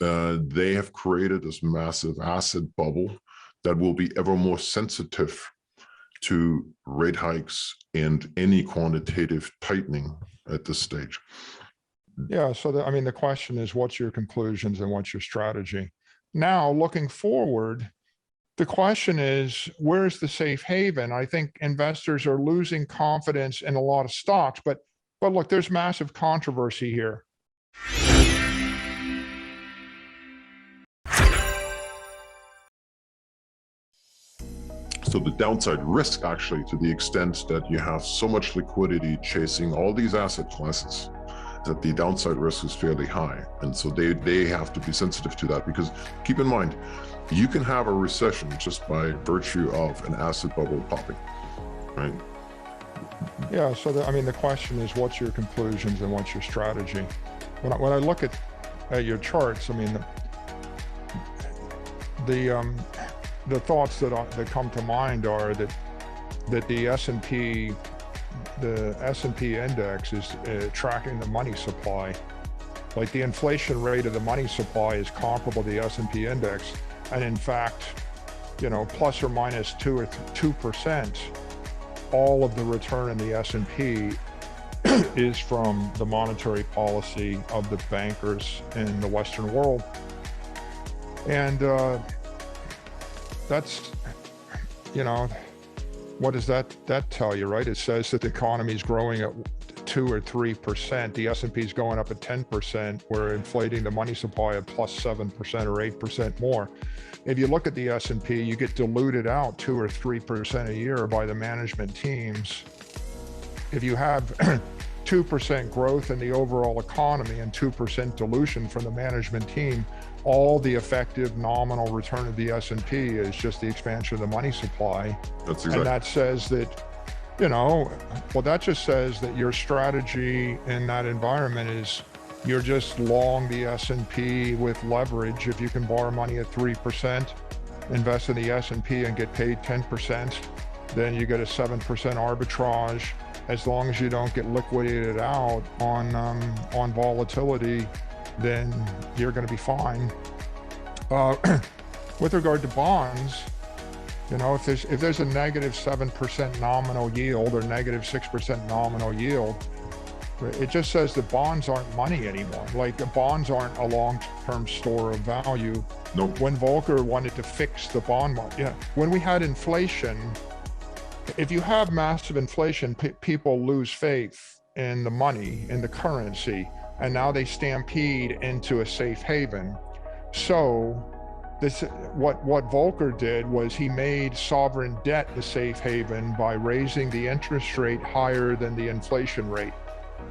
they have created this massive asset bubble that will be ever more sensitive to rate hikes and any quantitative tightening at this stage. Yeah, so I mean, the question is, what's your conclusions and what's your strategy? Now, looking forward, the question is, where's the safe haven? I think investors are losing confidence in a lot of stocks, but look, there's massive controversy here. So the downside risk, actually, to the extent that you have so much liquidity chasing all these asset classes, that the downside risk is fairly high. And so they have to be sensitive to that, because keep in mind, you can have a recession just by virtue of an asset bubble popping, right? Yeah, so I mean, the question is, what's your conclusions and what's your strategy? When I look at your charts, I mean, the thoughts that come to mind are that the S&P index is tracking the money supply. Like, the inflation rate of the money supply is comparable to the S&P index, and in fact, you know, plus or minus 2%, all of the return in the S&P is from the monetary policy of the bankers in the Western world. And that's, you know, what does that tell you, right? It says that the economy is growing at 2 or 3%. The S&P is going up at 10%. We're inflating the money supply at plus 7% or 8% more. If you look at the S&P, you get diluted out 2 or 3% a year by the management teams. If you have 2% growth in the overall economy and 2% dilution from the management team, all the effective nominal return of the S&P is just the expansion of the money supply. That's exactly. And that says that, you know, well, that just says that your strategy in that environment is you're just long the S&P with leverage. If you can borrow money at 3%, invest in the S&P and get paid 10%, then you get a 7% arbitrage. As long as you don't get liquidated out on volatility, then you're going to be fine. With regard to bonds, you know, if there's a negative 7% nominal yield or negative 6% nominal yield, it just says that bonds aren't money anymore. Like, the bonds aren't a long-term store of value. Nope. When Volcker wanted to fix the bond market, yeah, when we had inflation, if you have massive inflation, people lose faith in the money, in the currency, and now they stampede into a safe haven. So what Volcker did was he made sovereign debt the safe haven by raising the interest rate higher than the inflation rate.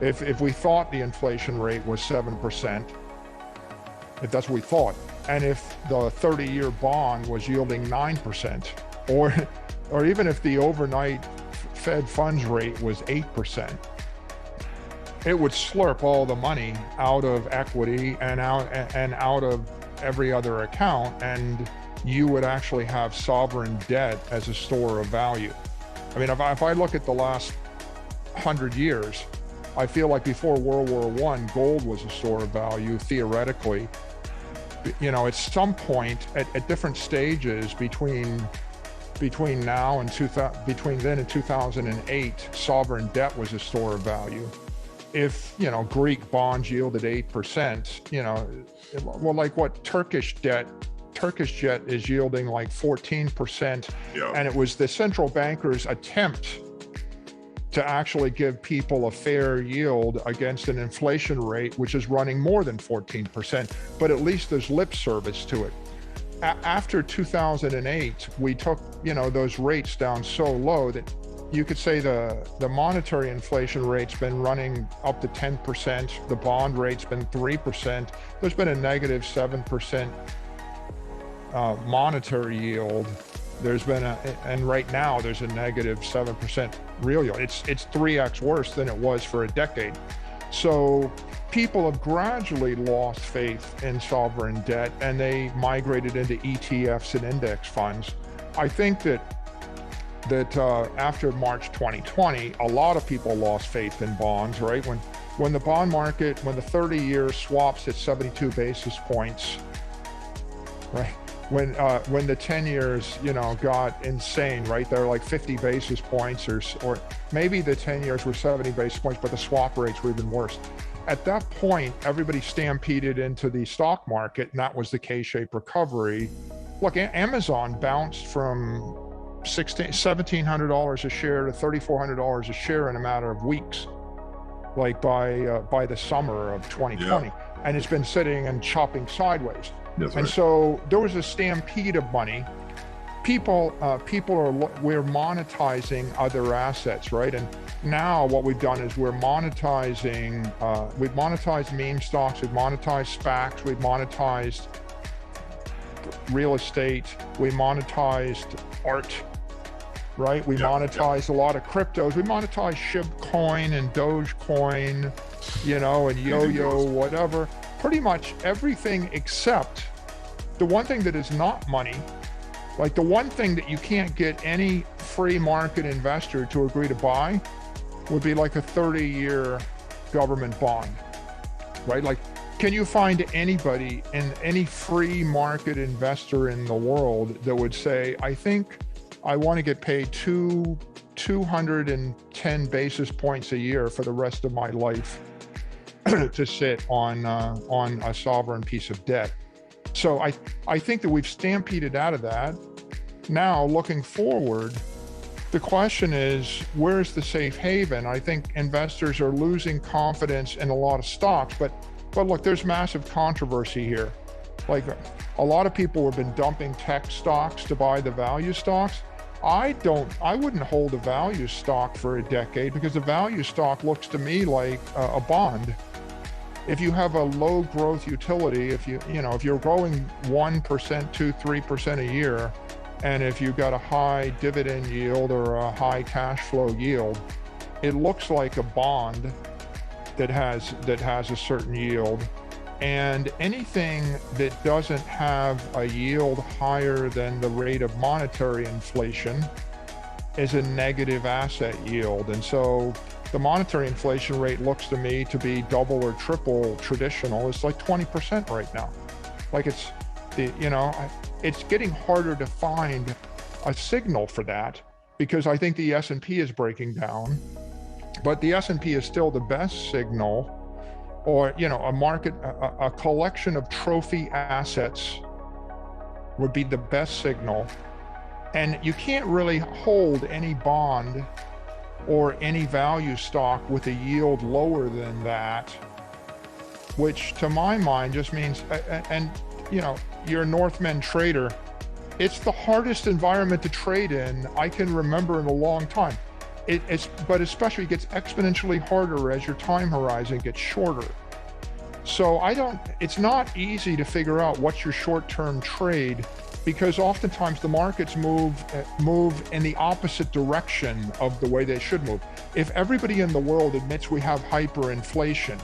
If we thought the inflation rate was 7%, if that's what we thought, and if the 30-year bond was yielding 9%, or even if the overnight Fed funds rate was 8%, it would slurp all the money out of equity and out of every other account, and you would actually have sovereign debt as a store of value. I mean, if I look at the last 100 years, I feel like before World War I, gold was a store of value, theoretically. You know, at some point, at different stages between now and between then and 2008, sovereign debt was a store of value. If, you know, Greek bonds yielded 8%, you know, well, like what Turkish debt is yielding like 14%. Yeah. And it was the central bankers' attempt to actually give people a fair yield against an inflation rate which is running more than 14%, but at least there's lip service to it. After 2008, we took, you know, those rates down so low that you could say the monetary inflation rate's been running up to 10%, the bond rate's been 3%, there's been a negative 7% monetary yield. There's been and right now there's a negative 7% real yield. It's 3x worse than it was for a decade. So people have gradually lost faith in sovereign debt, and they migrated into ETFs and index funds. I think that after March 2020, a lot of people lost faith in bonds, right? when the bond market, when the 30-year swaps at 72 basis points, right? When the 10 years, got insane, right? They're like 50 basis points or maybe the 10 years were 70 basis points, but the swap rates were even worse. At that point, everybody stampeded into the stock market, and that was the K-shaped recovery. Look, Amazon bounced from $1,700 a share to $3,400 a share in a matter of weeks, like by the summer of 2020. Yeah. And it's been sitting and chopping sideways. That's and right. So there was a stampede of money. We're monetizing other assets, right? And now what we've done is we've monetized meme stocks, we've monetized SPACs, we've monetized real estate, we monetized art, right? We monetized a lot of cryptos. We monetized Shibcoin and Dogecoin, and Yo-Yo, whatever. Pretty much everything except the one thing that is not money. Like the one thing that you can't get any free market investor to agree to buy would be like a 30-year government bond, right? Like, can you find anybody in any free market investor in the world that would say, I think I want to get paid 210 basis points a year for the rest of my life to sit on a sovereign piece of debt? So I think that we've stampeded out of that. Now, looking forward, the question is, where's the safe haven? I think investors are losing confidence in a lot of stocks, but look, there's massive controversy here. Like a lot of people have been dumping tech stocks to buy the value stocks. I wouldn't hold a value stock for a decade because a value stock looks to me like a bond. If you have a low growth utility, if you're growing 1%, 2%, 3% a year, and if you've got a high dividend yield or a high cash flow yield, it looks like a bond that has a certain yield. And anything that doesn't have a yield higher than the rate of monetary inflation is a negative asset yield. And so the monetary inflation rate looks to me to be double or triple traditional. It's like 20% right now. Like it's getting harder to find a signal for that because I think the S&P is breaking down, but the S&P is still the best signal, or a collection of trophy assets would be the best signal. And you can't really hold any bond or any value stock with a yield lower than that, which to my mind just means, and you're a Northman trader, it's the hardest environment to trade in I can remember in a long time. But especially it gets exponentially harder as your time horizon gets shorter. So it's not easy to figure out what's your short-term trade, because oftentimes the markets move in the opposite direction of the way they should move. If everybody in the world admits we have hyperinflation,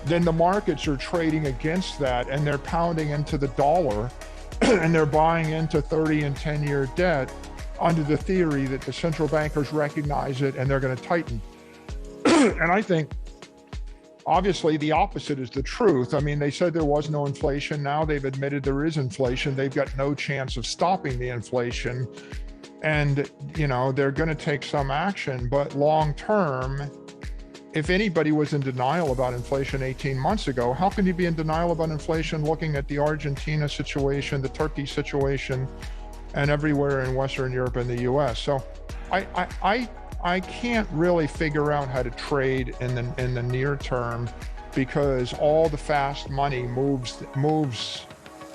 then the markets are trading against that and they're pounding into the dollar and they're buying into 30 and 10-year debt under the theory that the central bankers recognize it and they're going to tighten. And I think obviously the opposite is the truth. I mean, they said there was no inflation. Now they've admitted there is inflation. They've got no chance of stopping the inflation. And, they're going to take some action. But long term, if anybody was in denial about inflation 18 months ago, how can you be in denial about inflation looking at the Argentina situation, the Turkey situation, and everywhere in Western Europe and the US? So I can't really figure out how to trade in the near term because all the fast money moves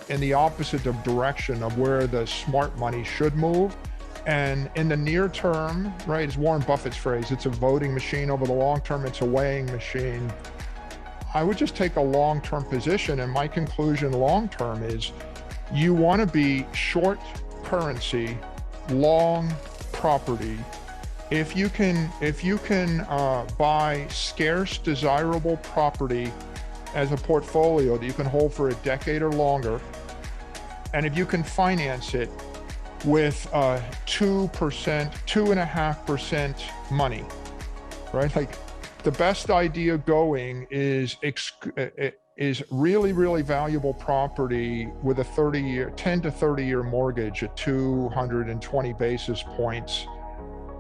in the opposite direction of where the smart money should move. And in the near term, right, it's Warren Buffett's phrase, it's a voting machine. Over the long term, it's a weighing machine. I would just take a long-term position, and my conclusion long-term is you want to be short currency, long property. If you can buy scarce, desirable property as a portfolio that you can hold for a decade or longer, and if you can finance it with 2%, 2.5% money, right? Like the best idea going is really, really valuable property with a 10 to 30 year mortgage at 220 basis points.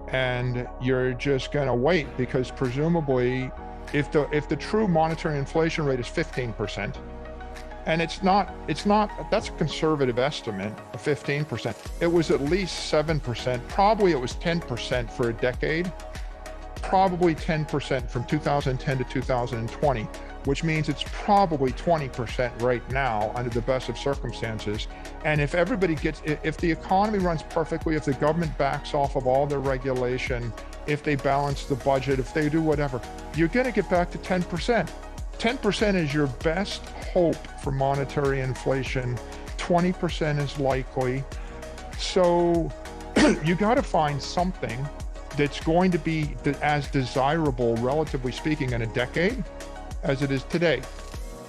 And you're just going to wait, because presumably if the true monetary inflation rate is 15%, and it's not, that's a conservative estimate of 15%. It was at least 7%. Probably it was 10% for a decade, probably 10% from 2010 to 2020, which means it's probably 20% right now under the best of circumstances. And if everybody if the economy runs perfectly, if the government backs off of all their regulation, if they balance the budget, if they do whatever, you're going to get back to 10%. 10% is your best hope for monetary inflation. 20% is likely. So you got to find something that's going to be as desirable, relatively speaking, in a decade as it is today.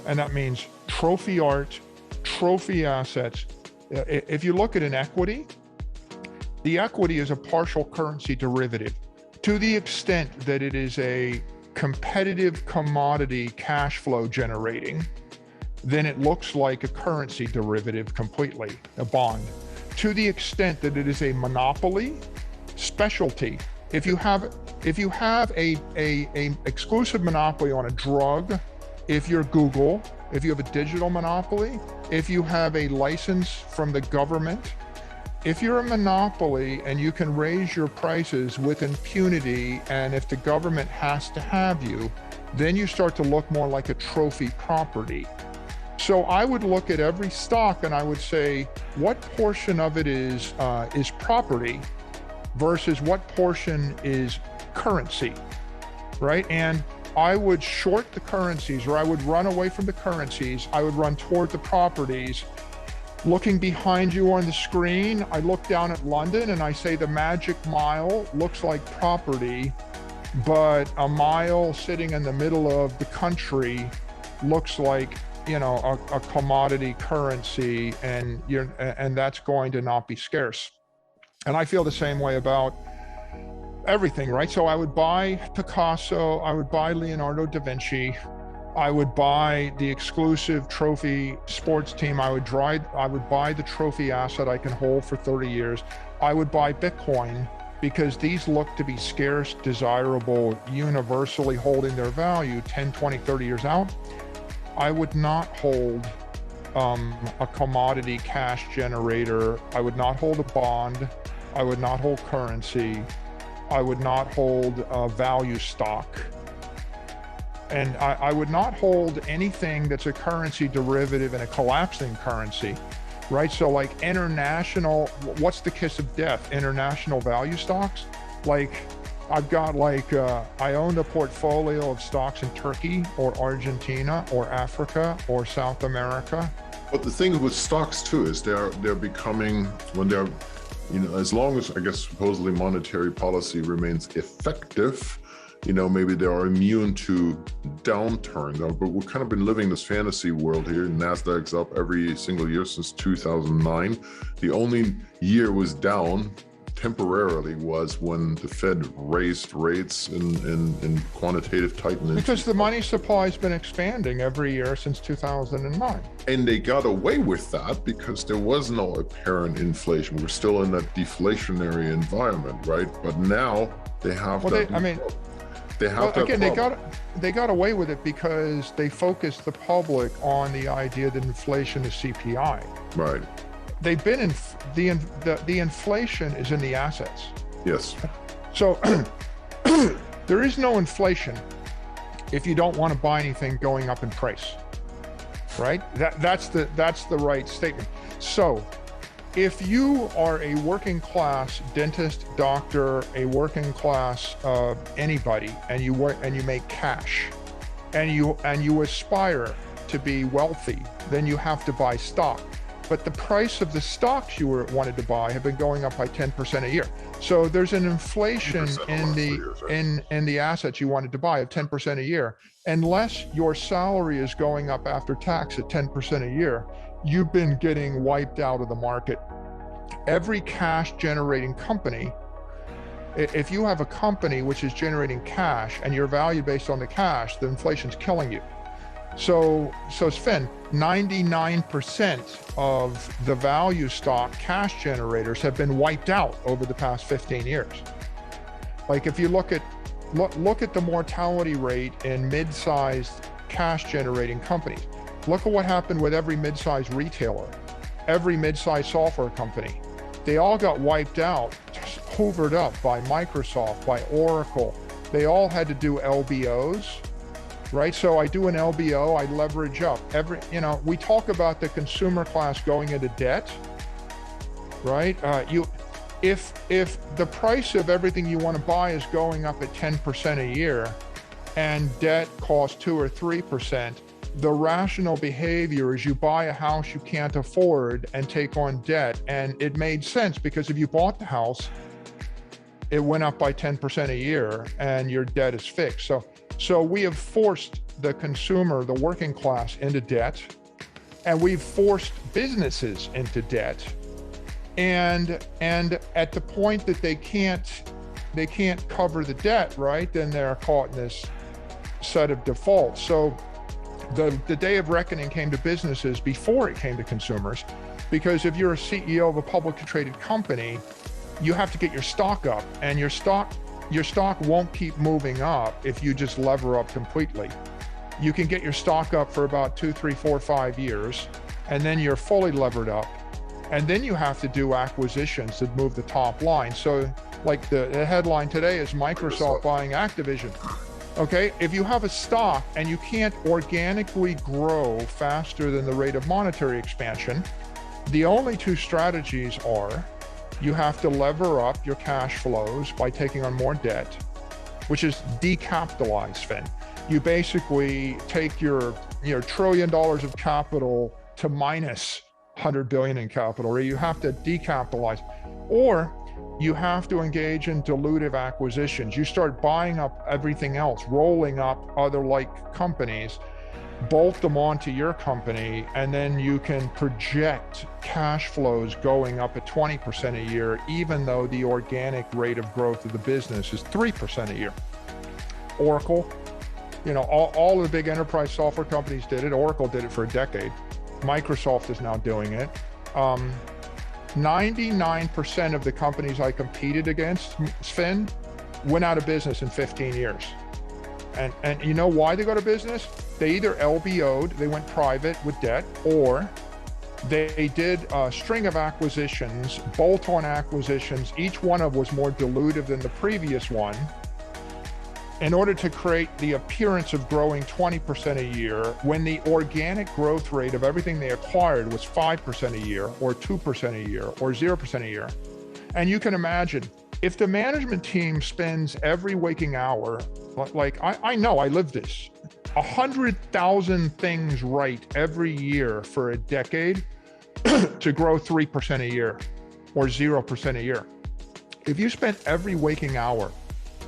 And that means trophy art, trophy assets. If you look at an equity, the equity is a partial currency derivative to the extent that it is a competitive commodity cash flow generating, then it looks like a currency derivative completely, a bond. To the extent that it is a monopoly, specialty. If you have a exclusive monopoly on a drug, if you're Google, if you have a digital monopoly, if you have a license from the government, if you're a monopoly and you can raise your prices with impunity, and if the government has to have you, then you start to look more like a trophy property. So I would look at every stock and I would say, what portion of it is property versus what portion is currency, right? And I would short the currencies, or I would run away from the currencies. I would run toward the properties. Looking behind you on the screen, I look down at London and I say the Magic Mile looks like property, but a mile sitting in the middle of the country looks like, you know, a commodity currency, and that's going to not be scarce. And I feel the same way about everything, right? So I would buy Picasso, I would buy Leonardo da Vinci, I would buy the exclusive trophy sports team, I would buy the trophy asset I can hold for 30 years. I would buy Bitcoin, because these look to be scarce, desirable, universally holding their value 10, 20, 30 years out. I would not hold a commodity cash generator. I would not hold a bond. I would not hold currency. I would not hold a value stock. And I would not hold anything that's a currency derivative in a collapsing currency, right? So like international, what's the kiss of death? International value stocks? Like I've got I owned a portfolio of stocks in Turkey or Argentina or Africa or South America. But the thing with stocks too is they're becoming, when they're, you know, as long as I guess supposedly monetary policy remains effective, you know, maybe they are immune to downturn. But we've kind of been living this fantasy world here. NASDAQ's up every single year since 2009. The only year was down temporarily was when the Fed raised rates in quantitative tightening. Because the money supply has been expanding every year since 2009. And they got away with that because there was no apparent inflation. We're still in that deflationary environment, right? But now they have they got away with it because they focused the public on the idea that inflation is CPI. Right. They've been in the inflation is in the assets. Yes. So there is no inflation if you don't want to buy anything going up in price, right? That's the right statement. So if you are a working class dentist, doctor, a working class anybody, and you make cash, and you aspire to be wealthy, then you have to buy stock. But the price of the stocks you wanted to buy have been going up by 10% a year. So there's an inflation in the assets you wanted to buy of 10% a year. Unless your salary is going up after tax at 10% a year, you've been getting wiped out of the market. Every cash generating company If you have a company which is generating cash and you're valued based on the cash, the inflation's killing you. So Sven, 99% of the value stock cash generators have been wiped out over the past 15 years. Like if you look at the mortality rate in mid-sized cash generating companies, look at what happened with every mid-sized retailer, every mid-sized software company. They all got wiped out, just hoovered up by Microsoft, by Oracle. They all had to do LBOs, right? So I do an LBO, I leverage up. We talk about the consumer class going into debt, right? If the price of everything you want to buy is going up at 10% a year and debt costs 2 or 3%, the rational behavior is you buy a house you can't afford and take on debt. And it made sense because if you bought the house, it went up by 10% a year and your debt is fixed. So we have forced the consumer, the working class, into debt, and we've forced businesses into debt. And at the point that they can't cover the debt, right, then they're caught in this set of defaults. So the day of reckoning came to businesses before it came to consumers, because if you're a CEO of a publicly traded company, you have to get your stock up, and your stock won't keep moving up if you just lever up completely. You can get your stock up for about 2, 3, 4, 5 years, and then you're fully levered up. And then you have to do acquisitions that move the top line. So like the headline today is Microsoft buying Activision. Okay, if you have a stock and you can't organically grow faster than the rate of monetary expansion, the only two strategies are you have to lever up your cash flows by taking on more debt, which is decapitalize, Finn. You basically take your $1 trillion of capital to minus 100 billion in capital, or you have to decapitalize, or you have to engage in dilutive acquisitions. You start buying up everything else, rolling up other like companies, bolt them onto your company, and then you can project cash flows going up at 20% a year, even though the organic rate of growth of the business is 3% a year. Oracle, all of the big enterprise software companies did it. Oracle did it for a decade. Microsoft is now doing it. 99% of the companies I competed against, Sven, went out of business in 15 years. And you know why they go to business? They either LBO'd, they went private with debt, or they did a string of acquisitions, bolt-on acquisitions. Each one of was more dilutive than the previous one, in order to create the appearance of growing 20% a year when the organic growth rate of everything they acquired was 5% a year, or 2% a year, or 0% a year. And you can imagine, if the management team spends every waking hour, like I know, I live this, 100,000 things right every year for a decade to grow 3% a year or 0% a year. If you spent every waking hour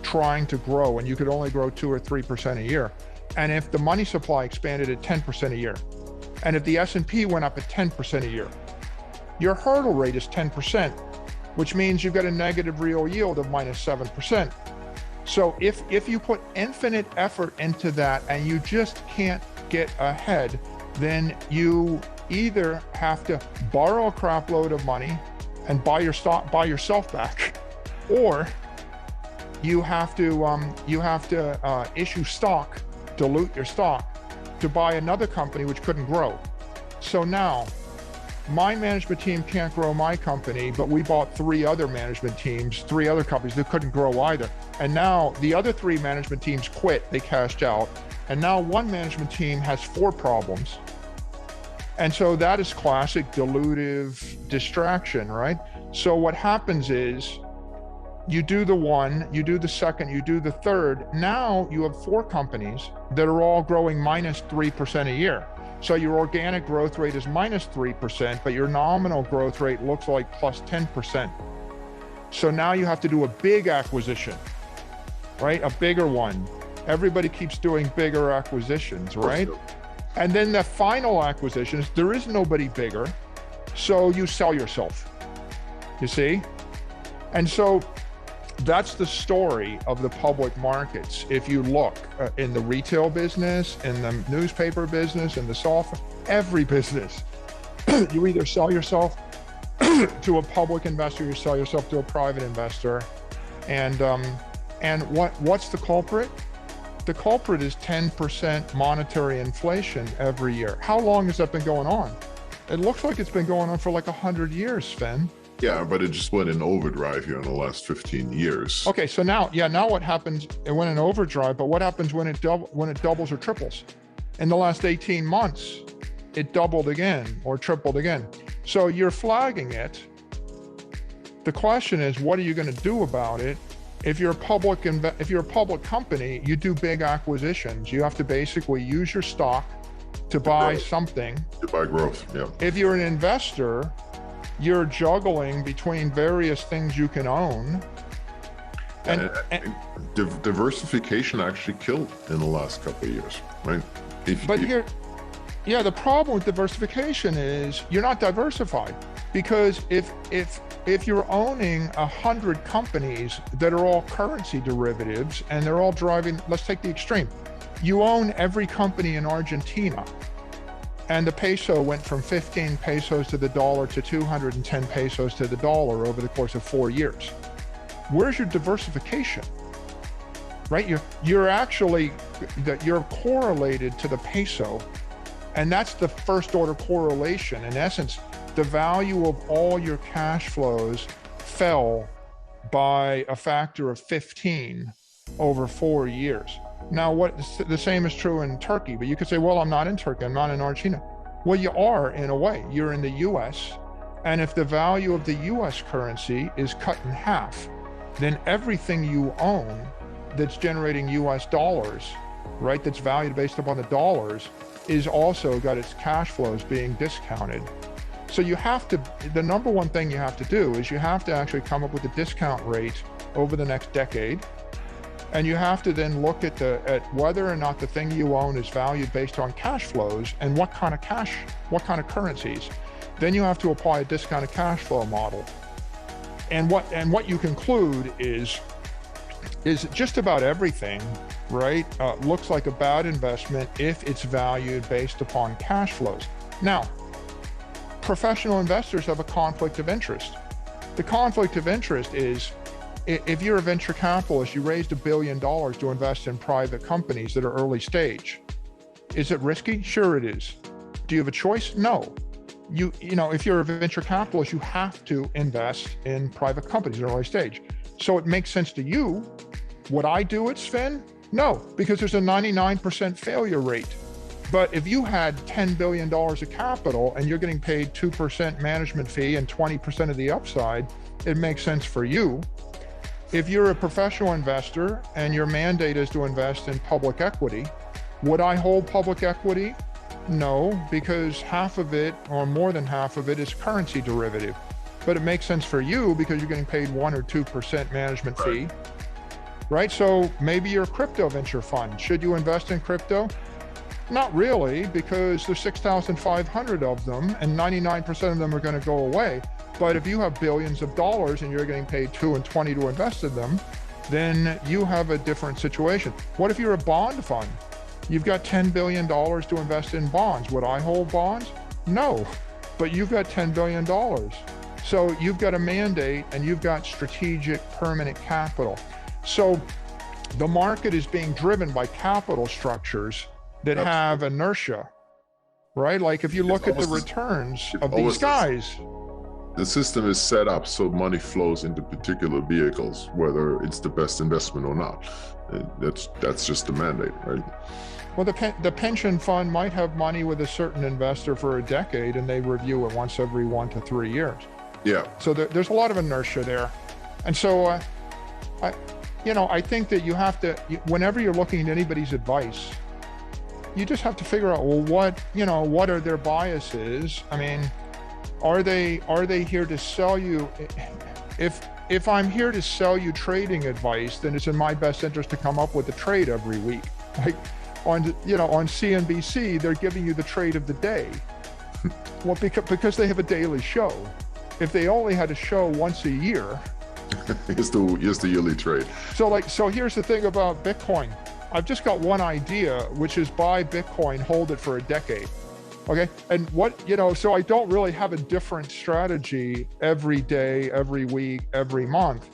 trying to grow and you could only grow 2 or 3% a year, and if the money supply expanded at 10% a year, and if the S&P went up at 10% a year, your hurdle rate is 10%, which means you've got a negative real yield of minus 7%. So if you put infinite effort into that and you just can't get ahead, then you either have to borrow a crap load of money and buy yourself back, or you have to issue stock, dilute your stock to buy another company which couldn't grow. So now my management team can't grow my company, but we bought 3 other management teams, 3 other companies that couldn't grow either. And now the other 3 management teams quit, they cashed out. And now one management team has 4 problems. And so that is classic dilutive distraction, right? So what happens is you do the one, you do the second, you do the third. Now you have 4 companies that are all growing minus 3% a year. So your organic growth rate is minus 3%, but your nominal growth rate looks like plus 10%. So now you have to do a big acquisition, right? A bigger one. Everybody keeps doing bigger acquisitions, right? And then the final acquisition is there is nobody bigger, so you sell yourself, you see? And so That's the story of the public markets. If you look in the retail business, in the newspaper business, in the software, every business, you either sell yourself to a public investor, you sell yourself to a private investor, and what's the culprit? The culprit is 10% monetary inflation every year. How long has that been going on? It looks like it's been going on for like 100 years, Sven. Yeah, but it just went in overdrive here in the last 15 years. Okay, so now what happens? It went in overdrive, but what happens when it doubles or triples? In the last 18 months, it doubled again or tripled again. So you're flagging it. The question is, what are you going to do about it? If you're a public company, you do big acquisitions. You have to basically use your stock to buy something. To buy growth, yeah. If you're an investor, you're juggling between various things you can own. And diversification actually killed in the last couple of years, right? The problem with diversification is you're not diversified, because if you're owning 100 companies that are all currency derivatives and they're all driving, let's take the extreme. You own every company in Argentina, and the peso went from 15 pesos to the dollar to 210 pesos to the dollar over the course of 4 years. Where's your diversification? Right? You're correlated to the peso, and that's the first order correlation. In essence, the value of all your cash flows fell by a factor of 15 over 4 years. Now, the same is true in Turkey, but you could say, well, I'm not in Turkey, I'm not in Argentina. Well, you are in a way. You're in the US, and if the value of the US currency is cut in half, then everything you own that's generating US dollars, right, that's valued based upon the dollars, is also got its cash flows being discounted. So the number one thing you have to do is you have to actually come up with a discount rate over the next decade. And you have to then look at whether or not the thing you own is valued based on cash flows and what kind of currencies. Then you have to apply a discounted cash flow model. And what you conclude is just about everything, right, looks like a bad investment if it's valued based upon cash flows. Now, professional investors have a conflict of interest. The conflict of interest is, if you're a venture capitalist, you raised $1 billion to invest in private companies that are early stage. Is it risky? Sure it is. Do you have a choice? No. If you're a venture capitalist, you have to invest in private companies at early stage. So it makes sense to you. Would I do it, Sven? No, because there's a 99% failure rate. But if you had $10 billion of capital and you're getting paid 2% management fee and 20% of the upside, it makes sense for you. If you're a professional investor and your mandate is to invest in public equity, would I hold public equity? No, because half of it, or more than half of it, is currency derivative. But it makes sense for you because you're getting paid 1 or 2% management fee, right? So maybe you're a crypto venture fund. Should you invest in crypto? Not really, because there's 6,500 of them and 99% of them are going to go away. But if you have billions of dollars and you're getting paid 2 and 20 to invest in them, then you have a different situation. What if you're a bond fund? You've got $10 billion to invest in bonds. Would I hold bonds? No, but you've got $10 billion. So you've got a mandate and you've got strategic permanent capital. So the market is being driven by capital structures that have inertia, right? Like if you look at the returns of these guys. The system is set up so money flows into particular vehicles, whether it's the best investment or not. That's just the mandate, right? Well, the pension fund might have money with a certain investor for a decade, and they review it once every 1 to 3 years. Yeah. So there's a lot of inertia there, and so I think that you have to, whenever you're looking at anybody's advice, you just have to figure out, well, what are their biases? I mean, are they here to sell you? If I'm here to sell you trading advice, then it's in my best interest to come up with a trade every week. Like on CNBC, they're giving you the trade of the day. Well, because they have a daily show. If they only had a show once a year, Here's the yearly trade. So here's the thing about Bitcoin. I've just got one idea, which is buy Bitcoin, hold it for a decade. Okay. And so I don't really have a different strategy every day, every week, every month.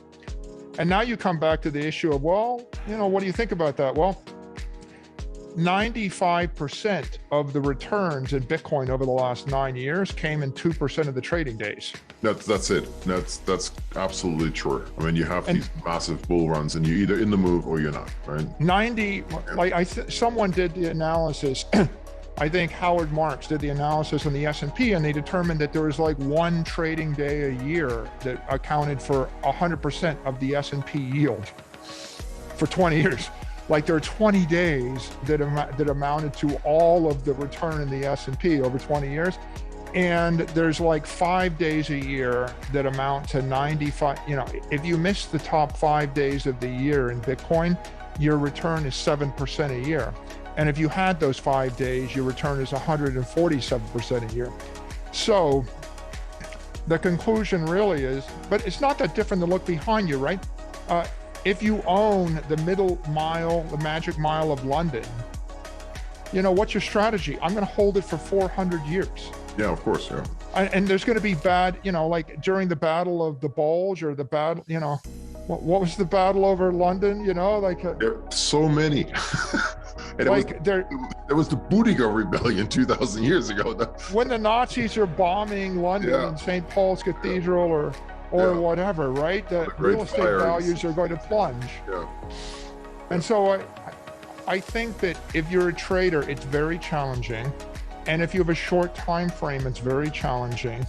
And now you come back to the issue of, well, what do you think about that? Well, 95% of the returns in Bitcoin over the last 9 years came in 2% of the trading days. That's it. That's absolutely true. I mean, you have these massive bull runs, and you're either in the move or you're not, right? Someone did the analysis. I think Howard Marks did the analysis on the S&P, and they determined that there was like one trading day a year that accounted for 100% of the S&P yield for 20 years. Like there are 20 days that amounted to all of the return in the S&P over 20 years. And there's like 5 days a year that amount to 95. If you miss the top 5 days of the year in Bitcoin, your return is 7% a year. And if you had those 5 days, your return is 147% a year. So the conclusion really is, but it's not that different to look behind you, right? If you own the middle mile, the magic mile of London, what's your strategy? I'm going to hold it for 400 years. Yeah, of course, yeah. And there's going to be bad, like during the Battle of the Bulge or the battle, what was the battle over London? There are so many. And there was the Boudica Rebellion 2,000 years ago. When the Nazis are bombing London and St. Paul's Cathedral or whatever, right? The real estate values are going to plunge. Yeah. And so I think that if you're a trader, it's very challenging. And if you have a short time frame, it's very challenging.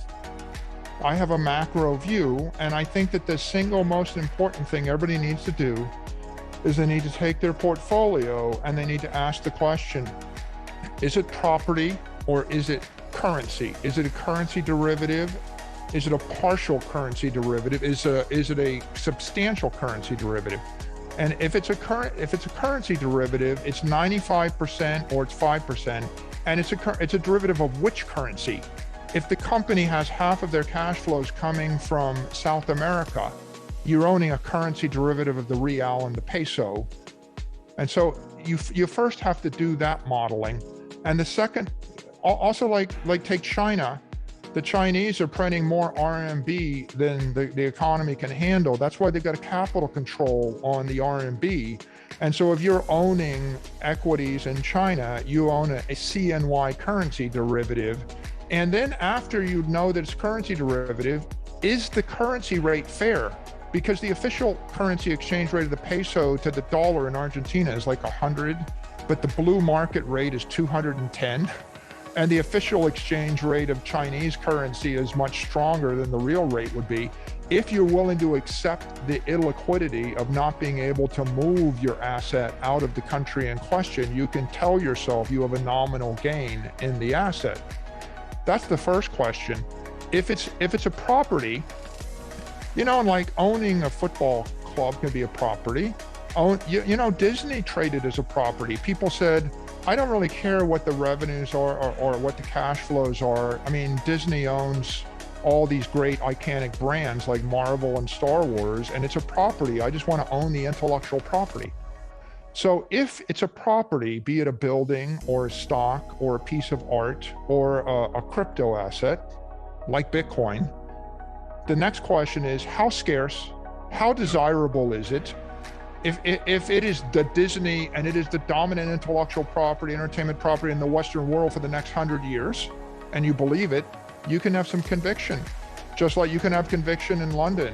I have a macro view, and I think that the single most important thing everybody needs to do is they need to take their portfolio and they need to ask the question, is it property or is it currency? Is it a currency derivative? Is it a partial currency derivative? Is it a substantial currency derivative? And if it's a currency derivative, it's 95% or it's 5%, and it's a derivative of which currency? If the company has half of their cash flows coming from South America, you're owning a currency derivative of the real and the peso. And so you first have to do that modeling. And the second, also like take China. The Chinese are printing more RMB than the economy can handle. That's why they've got a capital control on the RMB. And so if you're owning equities in China, you own a CNY currency derivative. And then after you know that it's currency derivative, is the currency rate fair? Because the official currency exchange rate of the peso to the dollar in Argentina is like 100, but the blue market rate is 210. And the official exchange rate of Chinese currency is much stronger than the real rate would be. If you're willing to accept the illiquidity of not being able to move your asset out of the country in question, you can tell yourself you have a nominal gain in the asset. That's the first question. If it's a property, like owning a football club can be a property. Disney traded as a property. People said, I don't really care what the revenues are or what the cash flows are. I mean, Disney owns all these great iconic brands like Marvel and Star Wars, and it's a property. I just want to own the intellectual property. So if it's a property, be it a building or a stock or a piece of art or a crypto asset like Bitcoin, the next question is how scarce, how desirable is it? If it is the Disney and it is the dominant intellectual property, entertainment property in the Western world for the next 100 years, and you believe it, you can have some conviction, just like you can have conviction in London.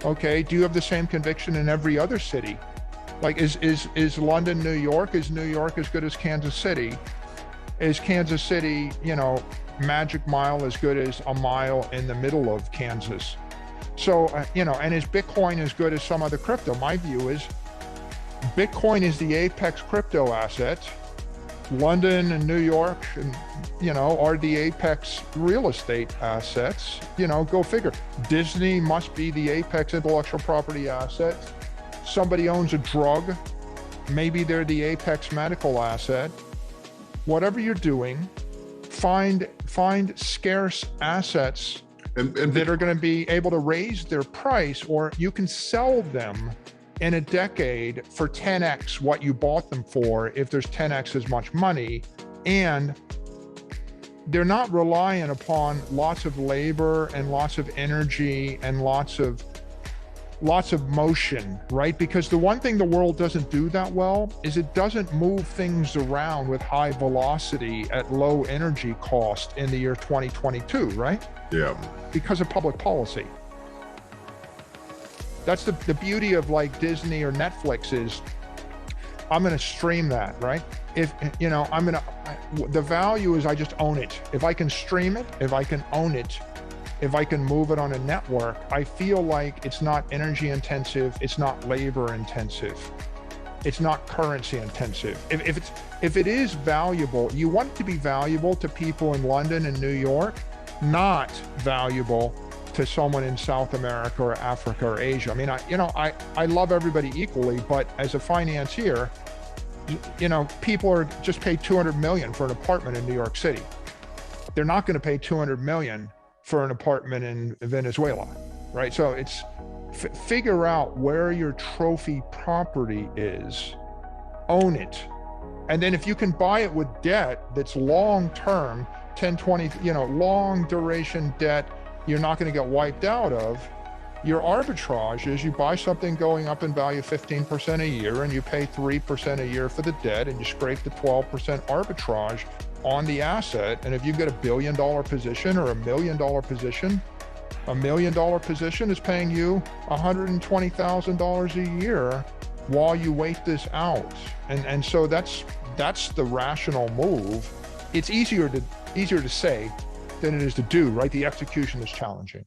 Okay, do you have the same conviction in every other city? Like is London, New York? Is New York as good as Kansas City? Is Kansas City, magic mile as good as a mile in the middle of Kansas? So, and is Bitcoin as good as some other crypto? My view is Bitcoin is the apex crypto asset. London and New York, are the apex real estate assets. Go figure. Disney must be the apex intellectual property asset. Somebody owns a drug. Maybe they're the apex medical asset. Whatever you're doing, find scarce assets and that are going to be able to raise their price, or you can sell them in a decade for 10x what you bought them for if there's 10x as much money, and they're not relying upon lots of labor and lots of energy and lots of motion, right? Because the one thing the world doesn't do that well is it doesn't move things around with high velocity at low energy cost in the year 2022, right? Yeah. Because of public policy. That's the beauty of like Disney or Netflix is I'm going to stream that, right? If, you know, the value is I just own it. If I can stream it, if I can own it, if I can move it on a network, I feel like it's not energy intensive, it's not labor intensive, it's not currency intensive. If it is valuable, you want it to be valuable to people in London and New York, not valuable to someone in South America or Africa or Asia. I mean, I love everybody equally, but as a financier, you know, people are just paid 200 million for an apartment in New York City. They're not going to pay 200 million for an apartment in Venezuela, right? So it's figure out where your trophy property is, own it. And then if you can buy it with debt that's long-term, 10, 20, you know, long duration debt, you're not going to get wiped out of. Your arbitrage is you buy something going up in value 15% a year and you pay 3% a year for the debt and you scrape the 12% arbitrage on the asset. And if you've got $1 billion position or $1 million position, $1 million position is paying you $120,000 a year while you wait this out. And so that's the rational move. It's easier to say than it is to do, right? The execution is challenging.